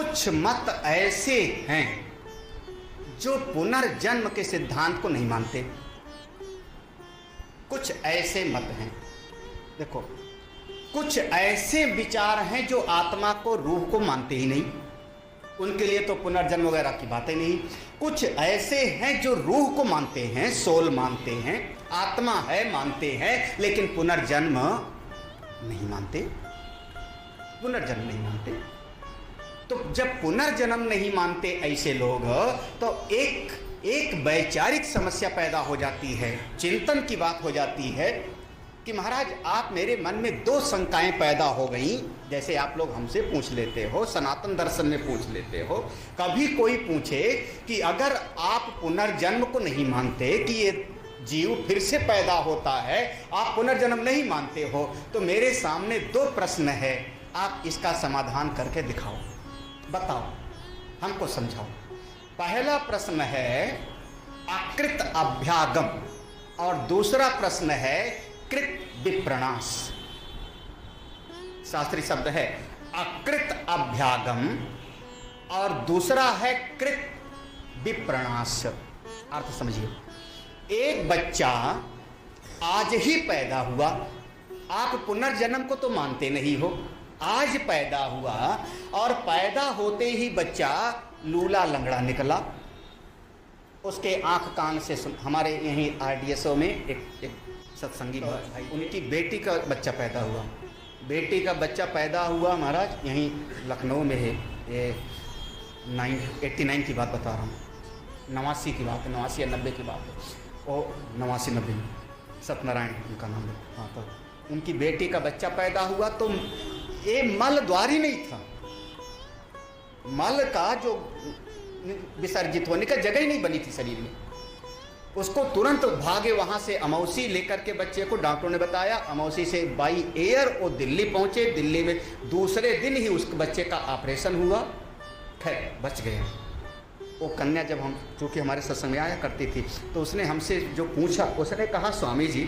कुछ मत ऐसे हैं जो पुनर्जन्म के सिद्धांत को नहीं मानते। कुछ ऐसे मत हैं, देखो, कुछ ऐसे विचार हैं जो आत्मा को, रूह को मानते ही नहीं, उनके लिए तो पुनर्जन्म वगैरह की बातें नहीं। कुछ ऐसे हैं जो रूह को मानते हैं, सोल मानते हैं, आत्मा है मानते हैं, लेकिन पुनर्जन्म नहीं मानते, पुनर्जन्म नहीं मानते। तो जब पुनर्जन्म नहीं मानते ऐसे लोग, तो एक वैचारिक समस्या पैदा हो जाती है, चिंतन की बात हो जाती है कि महाराज आप, मेरे मन में दो शंकाएं पैदा हो गई। जैसे आप लोग हमसे पूछ लेते हो, सनातन दर्शन में पूछ लेते हो, कभी कोई पूछे कि अगर आप पुनर्जन्म को नहीं मानते कि ये जीव फिर से पैदा होता है, आप पुनर्जन्म नहीं मानते हो, तो मेरे सामने दो प्रश्न है, आप इसका समाधान करके दिखाओ, बताओ, हमको समझाओ। पहला प्रश्न है अकृत अभ्यागम और दूसरा प्रश्न है कृत विप्रणाश। शास्त्रीय शब्द है अकृत अभ्यागम और दूसरा है कृत विप्रणाश। अर्थ समझिए, एक बच्चा आज ही पैदा हुआ, आप पुनर्जन्म को तो मानते नहीं हो, आज पैदा हुआ और पैदा होते ही बच्चा लूला लंगड़ा निकला, उसके आंख कान से हमारे यहीं RDSO में एक सत्संगी भाई, उनकी बेटी का बच्चा पैदा हुआ, बेटी का बच्चा पैदा हुआ महाराज, यहीं लखनऊ में है, ये 89 की बात बता रहा हूँ, 89 की बात है, 89 या 90 की बात है, वो 89-90 में, सत्यनारायण उनका नाम है। हाँ, तो उनकी बेटी का बच्चा पैदा हुआ, तो ये मल द्वार ही नहीं था, मल का जो विसर्जित होने का जगह ही नहीं बनी थी शरीर में। उसको तुरंत भागे वहां से, अमौसी लेकर के बच्चे को, डॉक्टरों ने बताया, अमौसी से बाई एयर वो दिल्ली पहुंचे, दिल्ली में दूसरे दिन ही उस बच्चे का ऑपरेशन हुआ, खैर बच गया। वो कन्या जब हम, चूँकि हमारे सत्संग में आया करती थी, तो उसने हमसे जो पूछा, उसने कहा स्वामी जी,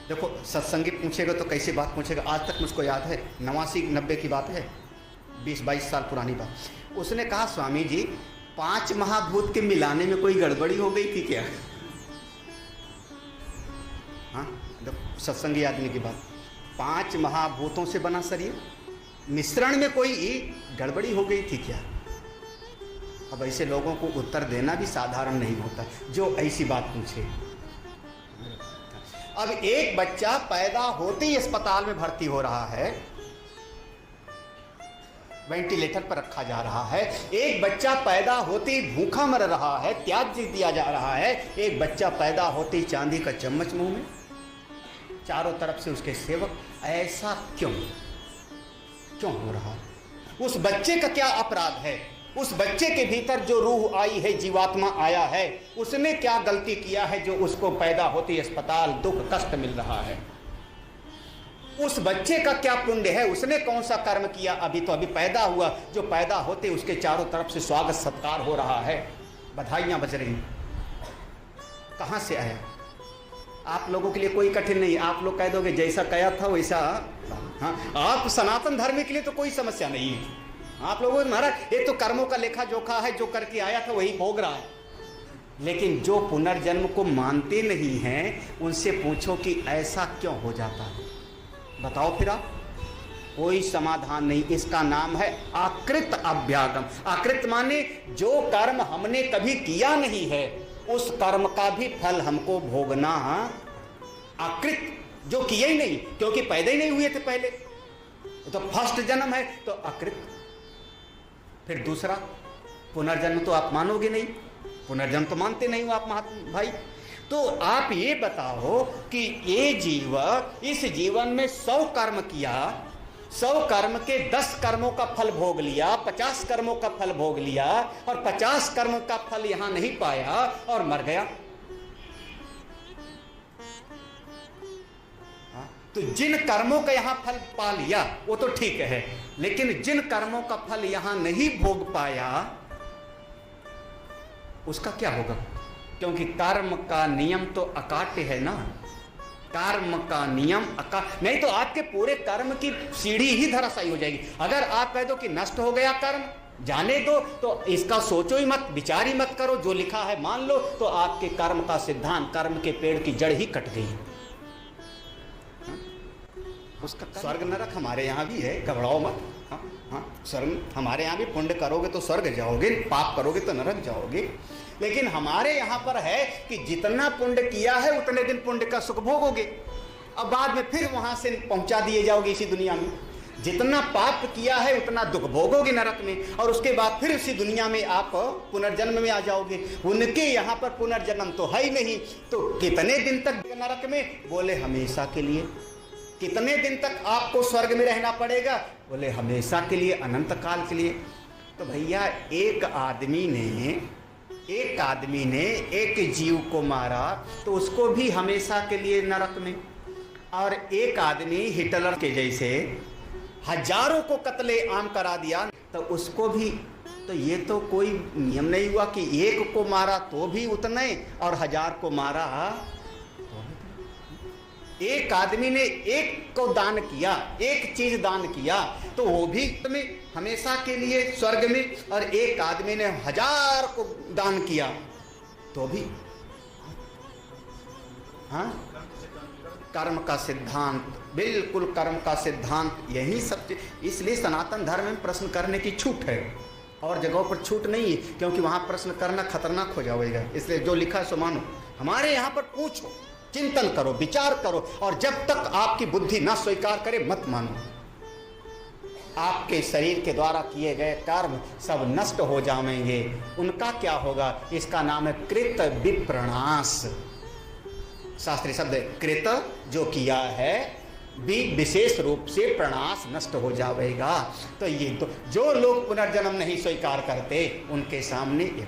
देखो सत्संगी पूछेगा तो कैसी बात पूछेगा, आज तक मुझको याद है, 89-90 की बात है, 20-22 साल पुरानी बात। उसने कहा स्वामी जी, 5 महाभूत के मिलाने में कोई गड़बड़ी हो गई थी क्या? हाँ, सत्संगी आदमी की बात, 5 महाभूतों से बना शरीर, मिश्रण में कोई गड़बड़ी हो गई थी क्या? अब ऐसे लोगों को उत्तर देना भी साधारण नहीं होता जो ऐसी बात पूछे। अब एक बच्चा पैदा होते ही अस्पताल में भर्ती हो रहा है, वेंटिलेटर पर रखा जा रहा है, एक बच्चा पैदा होते ही भूखा मर रहा है, त्याग दिया जा रहा है, एक बच्चा पैदा होते ही चांदी का चम्मच मुंह में, चारों तरफ से उसके सेवक। ऐसा क्यों हो रहा है? उस बच्चे का क्या अपराध है? उस बच्चे के भीतर जो रूह आई है, जीवात्मा आया है, उसने क्या गलती किया है जो उसको पैदा होते ही अस्पताल दुख कष्ट मिल रहा है? उस बच्चे का क्या पुण्य है? उसने कौन सा कर्म किया? अभी तो अभी पैदा हुआ, जो पैदा होते उसके चारों तरफ से स्वागत सत्कार हो रहा है, बधाइयां बज रही, कहां से आया? आप लोगों के लिए कोई कठिन नहीं, आप लोग कह दोगे जैसा कहा था वैसा। हाँ, आप सनातन धर्म के लिए तो कोई समस्या नहीं है, आप लोगों को महाराज एक तो कर्मों का लेखा जोखा है, जो करके आया था वही भोग रहा है। लेकिन जो पुनर्जन्म को मानते नहीं हैं, उनसे पूछो कि ऐसा क्यों हो जाता है, बताओ फिर आप। कोई समाधान नहीं। इसका नाम है आकृत अभ्यागम। आकृत माने जो कर्म हमने कभी किया नहीं है, उस कर्म का भी फल हमको भोगना। आकृत जो किए ही नहीं, क्योंकि पैदा ही नहीं हुए थे पहले, तो फर्स्ट जन्म है, तो आकृत। फिर दूसरा पुनर्जन्म तो आप मानोगे नहीं, पुनर्जन्म तो मानते नहीं हो आप महात्मा भाई। तो आप ये बताओ कि ये जीव इस जीवन में 100 कर्म किया, 100 कर्म के 10 कर्मों का फल भोग लिया, 50 कर्मों का फल भोग लिया, और 50 कर्मों का फल यहां नहीं पाया और मर गया। तो जिन कर्मों का यहां फल पा लिया वो तो ठीक है, लेकिन जिन कर्मों का फल यहां नहीं भोग पाया उसका क्या होगा? क्योंकि कर्म का नियम तो अकाट्य है ना, कर्म का नियम नहीं तो आपके पूरे कर्म की सीढ़ी ही धराशायी हो जाएगी। अगर आप कह दो कि नष्ट हो गया कर्म, जाने दो, तो इसका सोचो ही मत, विचार ही मत करो, जो लिखा है मान लो, तो आपके कर्म का सिद्धांत, कर्म के पेड़ की जड़ ही कट गई। उसका स्वर्ग नरक हमारे यहाँ भी है, घबराओ मत। हाँ, स्वर्ग हमारे यहाँ भी, पुण्य करोगे तो स्वर्ग जाओगे, पाप करोगे तो नरक जाओगे। लेकिन हमारे यहाँ पर है कि जितना पुण्य किया है उतने दिन पुण्य का सुख भोगोगे, अब बाद में फिर वहां से पहुंचा दिए जाओगे इसी दुनिया में। जितना पाप किया है उतना दुख भोगोगे नरक में, और उसके बाद फिर इसी दुनिया में आप पुनर्जन्म में आ जाओगे। उनके यहाँ पर पुनर्जन्म तो है ही नहीं, तो कितने दिन तक नरक में? बोले हमेशा के लिए। कितने दिन तक आपको स्वर्ग में रहना पड़ेगा? बोले हमेशा के लिए, अनंत काल के लिए। तो भैया एक आदमी ने एक जीव को मारा तो उसको भी हमेशा के लिए नरक में, और एक आदमी हिटलर के जैसे हजारों को कत्ले आम करा दिया तो उसको भी, तो ये तो कोई नियम नहीं हुआ कि एक को मारा तो भी उतने और 1000 को मारा। एक आदमी ने एक को दान किया, एक चीज दान किया तो वो भी तुम्हें हमेशा के लिए स्वर्ग में, और एक आदमी ने 1000 को दान किया तो भी। हाँ, कर्म का सिद्धांत, बिल्कुल कर्म का सिद्धांत, यही सब। इसलिए सनातन धर्म में प्रश्न करने की छूट है, और जगहों पर छूट नहीं है, क्योंकि वहां प्रश्न करना खतरनाक हो जाएगा। इसलिए जो लिखा है सो मानो। हमारे यहाँ पर पूछो, चिंतन करो, विचार करो, और जब तक आपकी बुद्धि ना स्वीकार करे मत मानो। आपके शरीर के द्वारा किए गए कर्म सब नष्ट हो जाएंगे। उनका क्या होगा? इसका नाम है कृत विप्रणाश। शास्त्रीय शब्द है कृत, जो किया है, विशेष रूप से प्रणाश, नष्ट हो जाएगा। तो ये तो जो लोग पुनर्जन्म नहीं स्वीकार करते उनके सामने ये